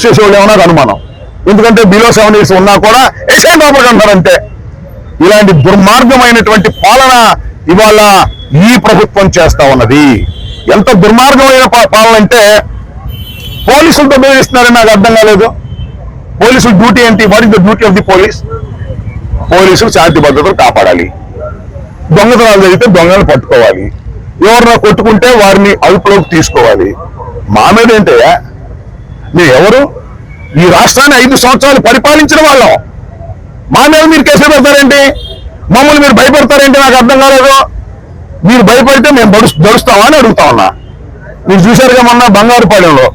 Arrest చేసేవాళ్ళు ఏమన్నా అనుమానం. ఎందుకంటే బిలో 7 years ఉన్నా కూడా ఎస్ఐ లోపలికి అంటారంటే. ఇలాంటి దుర్మార్గమైనటువంటి పాలన ఇవాళ ఈ ప్రభుత్వం చేస్తా ఉన్నది. ఎంత దుర్మార్గమైన పాలన అంటే పోలీసులతో బెదిరిస్తున్నారని నాకు అర్థం కాలేదు. పోలీసుల డ్యూటీ ఏంటి? What is the duty of the police? పోలీసులు శాంతి భద్రతలు కాపాడాలి. దొంగతనాలు జరిగితే దొంగలను పట్టుకోవాలి. ఎవరినో కొట్టుకుంటే వారిని అదుపులోకి తీసుకోవాలి. మా మీద ఏంటయ్యా? మీరు ఎవరు? ఈ రాష్ట్రాన్ని 5 సంవత్సరాలు పరిపాలించిన వాళ్ళం. మా మీద మీరు కేసులు పెడతారేంటి? మమ్మల్ని మీరు భయపెడతారేంటి? నాకు అర్థం కాలేదు. మీరు భయపడితే మేము దడుస్తామా అని అడుగుతా ఉన్నా. మీరు చూశారుగా మొన్న బంగారుపాలెంలో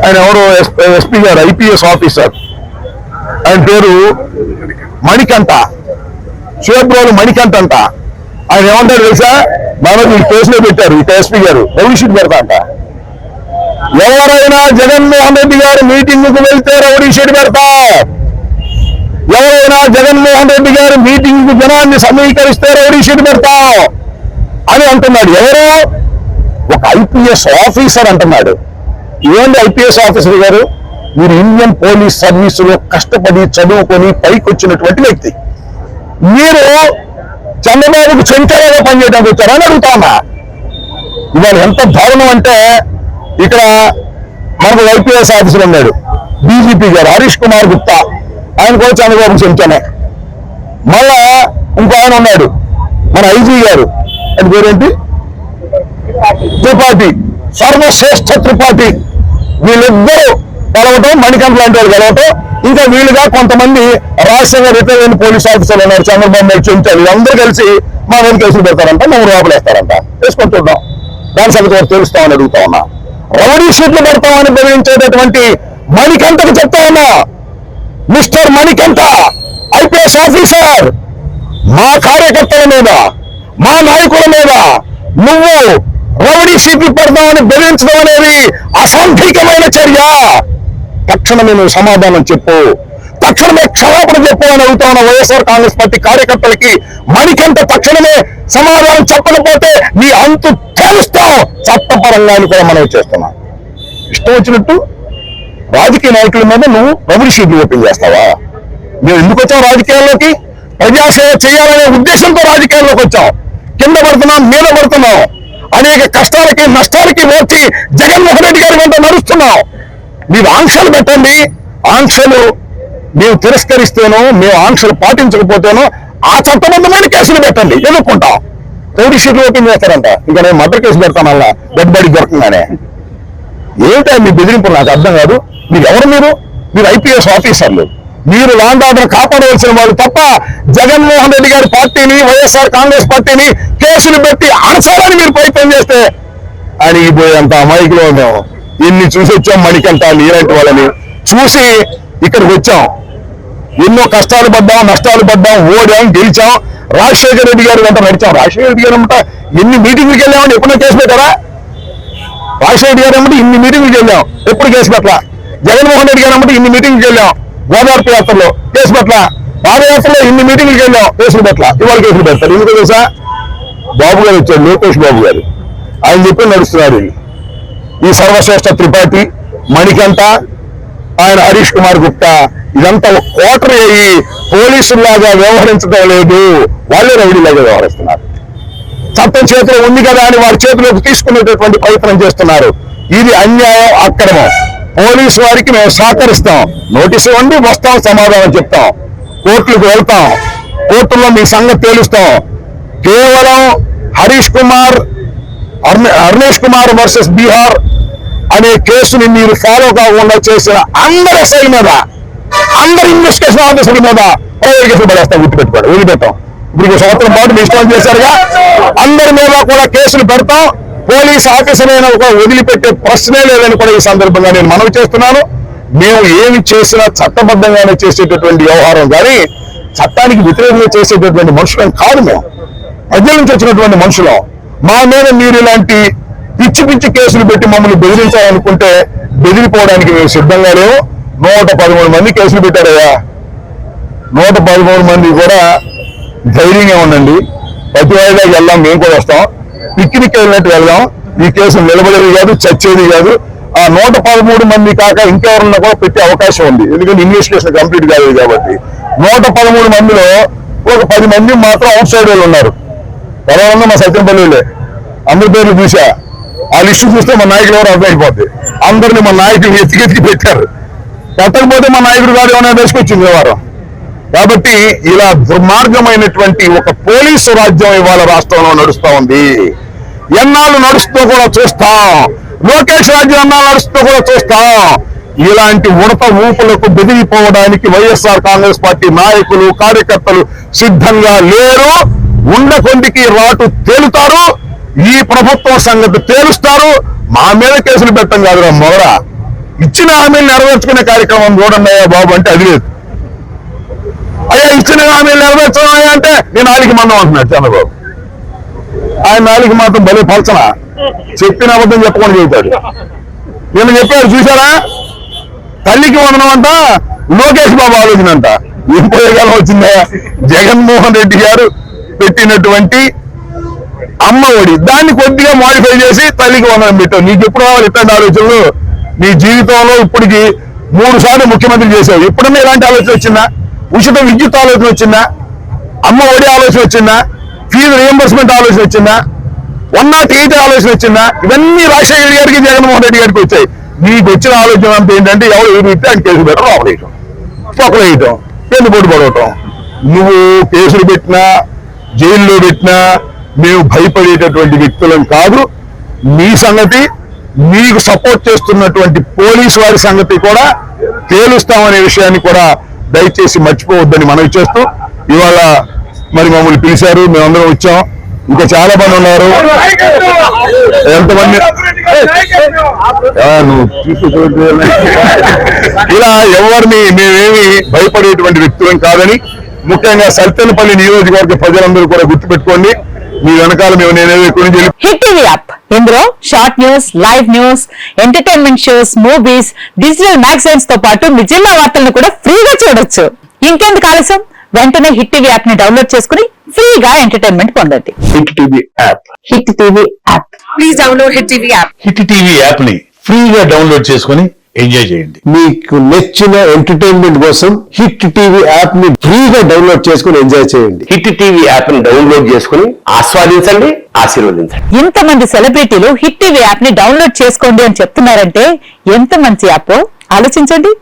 ఆయన ఎవరు ఎస్పీ గారు, ఐపీఎస్ ఆఫీసర్, ఆయన పేరు మణికంఠ, చేబ్రోలు మణికంఠ అంట. ఆయన ఏమంటారు తెలుసా? మనం ఈ కేసులో పెట్టారు ఈ ఎస్పీ గారు, రౌడీ షీట్ పెడతా అంట. ఎవరైనా జగన్మోహన్ రెడ్డి గారు మీటింగ్కు వెళ్తే రౌడీ షీట్ పెడతా, ఎవరైనా జగన్మోహన్ రెడ్డి గారు మీటింగ్ జనాన్ని సమీకరిస్తే రౌడీ షీట్ పెడతా అని అంటున్నాడు. ఎవరు? ఒక ఐపీఎస్ ఆఫీసర్ అంటున్నాడు. ఏంటి ఐపీఎస్ ఆఫీసర్ గారు? మీరు ఇండియన్ పోలీస్ సర్వీసులో కష్టపడి చదువుకొని పైకి వచ్చినటువంటి వ్యక్తి. మీరు చంద్రబాబుకు చెంచాలుగా పనిచేయడానికి వచ్చారని అడుగుతా ఉన్నా. ఇవాళ ఎంత దారుణం అంటే, ఇక్కడ మనకు ఐపీఎస్ ఆఫీసర్ ఉన్నాడు, డీజీపీ గారు హరీష్ కుమార్ గుప్తా, ఆయన కూడా చంద్రబాబుకు చెంచానే. మళ్ళా ఇంకో ఆయన ఉన్నాడు మన ఐజీ గారు, ఆయన పేరేంటి? త్రిపాఠి, సర్వశ్రేష్ఠ త్రిపాఠి. వీళ్ళిద్దరూ కలవటం, మణికంఠ లాంటి వాళ్ళు కలవటం, ఇంకా వీళ్ళుగా కొంతమంది రాష్ట్రంగా రిటైర్ అయిన పోలీస్ ఆఫీసర్లు ఉన్నారు, చంద్రబాబు నాయుడు చెంచాలి. అందరూ కలిసి మా మీద కేసులు పెడతారంట, మేము లోపలేస్తారంట. వేసుకొని చూద్దాం, దాని సంగతి వారు తెలుస్తామని అడుగుతా ఉన్నా. రౌడీ షీట్లు పెడతామని బెదిరించేటటువంటి మణికంఠకు చెప్తా ఉన్నా, మిస్టర్ మణికంఠ ఐపీఎస్ ఆఫీసర్, మా కార్యకర్తల మీద, మా నాయకుల మీద నువ్వు రౌడీ షీట్లు పెడతామని బెదిరించడం అనేది అసాంఘికమైన చర్య. తక్షణమే నువ్వు సమాధానం చెప్పు, తక్షణమే క్షమాపణ చెప్పు అని అడుగుతా ఉన్న వైఎస్ఆర్ కాంగ్రెస్ పార్టీ కార్యకర్తలకి మణికంఠ తక్షణమే సమాధానం చెప్పకపోతే నీ అంతు తెలుస్తాం చట్టపరంగా అని కూడా మనం చేస్తున్నాం. ఇష్టం వచ్చినట్టు రాజకీయ నాయకుల మీద నువ్వు రౌడీ షీట్లు ఓపెన్ చేస్తావా? మేము ఎందుకు వచ్చాం రాజకీయాల్లోకి? ప్రజాసేవ చేయాలనే ఉద్దేశంతో రాజకీయాల్లోకి వచ్చాం. కింద పడుతున్నాం, మీద పడుతున్నాం, అనేక కష్టాలకి నష్టాలకి వచ్చి జగన్మోహన్ రెడ్డి గారి వెంట నడుస్తున్నాం. మీరు ఆంక్షలు పెట్టండి, ఆంక్షలు మేము తిరస్కరిస్తేనో, మేము ఆంక్షలు పాటించకపోతేనో ఆ చట్టబద్ధమైన కేసులు పెట్టండి, ఎదుర్కొంటాం. రౌడీ షీట్లు ఓపెన్ చేస్తారంట, ఇంకా నేను మర్డర్ కేసు పెడతాను అలా డెడ్ బాడీ దొరకంగానే. ఏంటో మీ బెదిరింపులు నాకు అర్థం కాదు. మీరు ఎవరు? మీరు ఐపీఎస్ ఆఫీసర్లు, మీరు లాండ్ ఆర్డర్ కాపాడవలసిన వాళ్ళు తప్ప జగన్మోహన్ రెడ్డి గారి పార్టీని, వైఎస్ఆర్ కాంగ్రెస్ పార్టీని కేసులు పెట్టి అణచాలని మీరు ప్రయత్నం చేస్తే అడిగిపోయేంత అమాయకులు మేము ఎన్ని చూసి వచ్చాం. మణికంఠ నీలాంటి వాళ్ళని చూసి ఇక్కడికి వచ్చాం. ఎన్నో కష్టాలు పడ్డాం, నష్టాలు పడ్డాం, ఓడాం, గెలిచాం. రాజశేఖర రెడ్డి గారు వెంట నడిచాం. రాజశేఖర రెడ్డి గారు అన్నమాట ఎన్ని మీటింగ్లకు వెళ్ళామని ఎప్పుడో కేసు పెట్టారా? రాజశేఖర రెడ్డి గారు అన్నమాట ఇన్ని మీటింగ్లకు వెళ్ళాం, ఎప్పుడు కేసు పెట్టలా. జగన్మోహన్ రెడ్డి గారు అన్నమాట ఇన్ని మీటింగ్కి వెళ్ళాం, గోదావరి యాత్రలో కేసు పెట్టలా. పాదయాత్రలో ఇన్ని మీటింగ్లకు వెళ్ళాం, కేసులు పెట్టలా. ఇవాళ కేసులు పెడతారు. ఎందుకు తెలుసా? బాబు గారు వచ్చారు, లోకేష్ బాబు గారు, ఆయన చెప్పి నడుస్తున్నారు. ఈ సర్వశ్రేష్ఠ త్రిపాఠి, మణికంఠ, ఆయన హరీష్ కుమార్ గుప్తా, ఇదంతా ఒక కోటరీ అయ్యి పోలీసుల్లాగా వ్యవహరించడం లేదు, వాళ్ళే రౌడీలాగా వ్యవహరిస్తున్నారు. చట్టం చేతిలో ఉంది కదా అని వారి చేతిలోకి తీసుకునేటటువంటి ప్రయత్నం చేస్తున్నారు. ఇది అన్యాయం, అక్రమం. పోలీసు వారికి మేము సహకరిస్తాం, నోటీసు ఇవ్వండి, వస్తాం, సమాధానం చెప్తాం, కోర్టులకు వెళ్తాం, కోర్టుల్లో మీ సంగతి తేలుస్తాం. కేవలం హరీష్ కుమార్, అర్నేష్ కుమార్ వర్సెస్ బీహార్ అనే కేసుని మీరు ఫాలో కాకుండా చేసిన అందరి ఎస్ఐల మీద, అందరి ఇన్వెస్టిగేషన్ ఆఫీసర్ల మీద ప్రైవేట్ కేసులు పడేస్తాం, వదిలిపెట్టాం. ఇప్పుడు సంవత్సరం పాటు మీ ఇష్టం చేశారుగా, అందరి మీద కూడా కేసులు పెడతాం. పోలీస్ ఆఫీసర్ అయినా ఒక వదిలిపెట్టే ప్రశ్నే లేదని కూడా ఈ సందర్భంగా నేను మనవి చేస్తున్నాను. మేము ఏమి చేసినా చట్టబద్ధంగానే చేసేటటువంటి వ్యవహారం కానీ చట్టానికి వ్యతిరేకంగా చేసేటటువంటి మనుషులం కాదు. మేము ప్రజల నుంచి వచ్చినటువంటి మనుషులం. మా మీద మీరు ఇలాంటి పిచ్చి పిచ్చి కేసులు పెట్టి మమ్మల్ని బెదిరించాలనుకుంటే బెదిరిపోవడానికి మేము సిద్ధంగా లేవు. 113 మంది కేసులు పెట్టారయ్యా. 113 మంది కూడా ధైర్యంగా ఉండండి. ప్రతి వాయిదాకి వెళ్దాం, మేము కూడా వస్తాం. పిక్నిక్ వెళ్ళినట్టు వెళ్దాం. ఈ కేసు నిలబడేది కాదు, చచ్చేది కాదు. ఆ 113 మంది కాక ఇంకెవరన్నా కూడా పెట్టే అవకాశం ఉంది. ఎందుకంటే ఇన్వెస్టిగేషన్ కంప్లీట్ కాలేదు కాబట్టి 113 మందిలో ఒక 10 మంది మాత్రం అవుట్ సైడ్ వాళ్ళు ఉన్నారు. తర్వాత మా సత్యంపల్లిలే అందరి పేర్లు చూసా. ఆ లిస్టు చూస్తే మా నాయకులు ఎవరు అర్థమైపోద్ది. అందరినీ మా నాయకులు ఎత్తికెత్తికి పెట్టారు. పెట్టకపోతే మా నాయకుడు గారు ఏమైనా వేసుకొచ్చింది వ్యవహారం. కాబట్టి ఇలా దుర్మార్గమైనటువంటి ఒక పోలీసు రాజ్యం ఇవాళ రాష్ట్రంలో నడుస్తూ ఉంది. ఎన్నాళ్ళు నడుస్తూ కూడా చూస్తాం. లోకేష్ రాజ్యం ఎన్నాళ్ళు నడుస్తూ కూడా చూస్తాం. ఇలాంటి ఉడత ఊపులకు బెదిరిపోవడానికి వైఎస్ఆర్ కాంగ్రెస్ పార్టీ నాయకులు కార్యకర్తలు సిద్ధంగా లేరు. ఉండకొండికి రాటు తేలుతారు. ఈ ప్రభుత్వం సంగతి తేలుస్తారు. మా మీద కేసులు పెట్టం కాదురా మొదల ఇచ్చిన హామీలు నెరవేర్చుకునే కార్యక్రమం చూడండి అయ్యా బాబు అంటే అది లేదు. అయ్యా ఇచ్చిన హామీలు నెరవేర్చడం అంటే నేను నాలుగు మందం అంటున్నాడు చంద్రబాబు. ఆయన నాలుగు మాత్రం భలే పలచన చెప్పిన అబద్ధం చెప్పకుండా చెబుతాడు. నేను చెప్పాడు చూసారా, తల్లికి వందనం అంట లోకేష్ బాబు ఆలోచన అంట. ఏం ప్రయోగాలు వచ్చిందా? జగన్మోహన్ రెడ్డి గారు పెట్టినటువంటి అమ్మ ఒడి దాన్ని కొద్దిగా మాడిఫై చేసి తల్లికి వందనం పెట్టావు. నీకు ఎప్పుడు రావాలి ఇట్లాంటి ఆలోచనలు? నీ జీవితంలో ఇప్పటికి 3 సార్లు ముఖ్యమంత్రి చేశావు. ఎప్పుడన్నా ఇలాంటి ఆలోచన వచ్చిందా? ఉచిత విద్యుత్ ఆలోచన వచ్చిందా? అమ్మ ఒడి ఆలోచన వచ్చిందా? ఫీజు రియంబర్స్మెంట్ ఆలోచన వచ్చిందా? 108 ఆలోచన వచ్చిందా? ఇవన్నీ రాజశేఖర్ గారికి జగన్మోహన్ రెడ్డి గారికి వచ్చాయి. నీకు వచ్చిన ఆలోచన అంతా ఏంటంటే ఎవరు ఏమి ఇస్తే ఆయన కేసులు పెట్టడం ఆపరేయటం పొక్కలు వేయటం వెన్నుపోటు పడవటం. నువ్వు కేసులు పెట్టినా జైల్లో పెట్టినా మేము భయపడేటటువంటి వ్యక్తులం కాదు. నీ సంగతి నీకు సపోర్ట్ చేస్తున్నటువంటి పోలీసు వారి సంగతి కూడా తేలుస్తామనే విషయాన్ని కూడా దయచేసి మర్చిపోవద్దని మనవి చేస్తూ ఇవాళ మరి మమ్మల్ని పిలిచారు, మేమందరం వచ్చాం. ఇంకా చాలా మంది ఉన్నారు. ఎంతమంది ఇలా ఎవరిని మేమేమి భయపడేటువంటి వ్యక్తులం కాదని ముఖ్యంగా సత్తెనపల్లి నియోజకవర్గ ప్రజలందరూ కూడా గుర్తుపెట్టుకోండి. మీ వెనకాల మేము నేనేదో ఎక్కడి నుంచి హిట్ టీవీ యాప్ ఇందులో short news, live news, entertainment shows, movies, digital magazines తో పాటు మీ జిల్లా వార్తలను కూడా ఫ్రీగా చూడొచ్చు. ఇంకెందుకు ఆలస్యం? వెంటనే హిట్ టీవీ యాప్ ని డౌన్లోడ్ చేసుకుని ఫ్రీగా ఎంటర్టైన్మెంట్ పొందండి. Hit TV app. Hit TV app. Please download hit TV app. Hit TV app ని ఫ్రీగా డౌన్లోడ్ చేసుకుని ఎంజాయ్ చేయండి. మీకు నచ్చిన ఎంటర్టైన్మెంట్ కోసం హిట్ టీవీ యాప్ ని ఫ్రీగా డౌన్లోడ్ చేసుకుని ఎంజాయ్ చేయండి. హిట్ టీవీ యాప్ ని డౌన్లోడ్ చేసుకుని ఆస్వాదించండి, ఆశీర్వదించండి. ఇంతమంది సెలబ్రిటీలు హిట్ టీవీ యాప్ ని డౌన్లోడ్ చేసుకోండి అని చెప్తున్నారంటే ఎంత మంచి యాప్ ఆలోచించండి.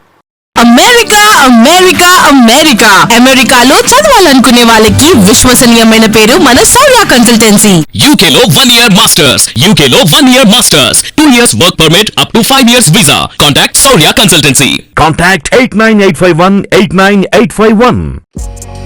అమెరికా అమెరికా అమెరికా అమెరికాలో చదవాలనుకునే వాళ్ళకి విశ్వసనీయమైన పేరు మన సౌర్య కన్సల్టెన్సీ. UK లో 1 year masters, UK లో 1 year masters, 2 years work permit up to 5 years visa. Contact Saurya Consultancy. Contact 89851 89851.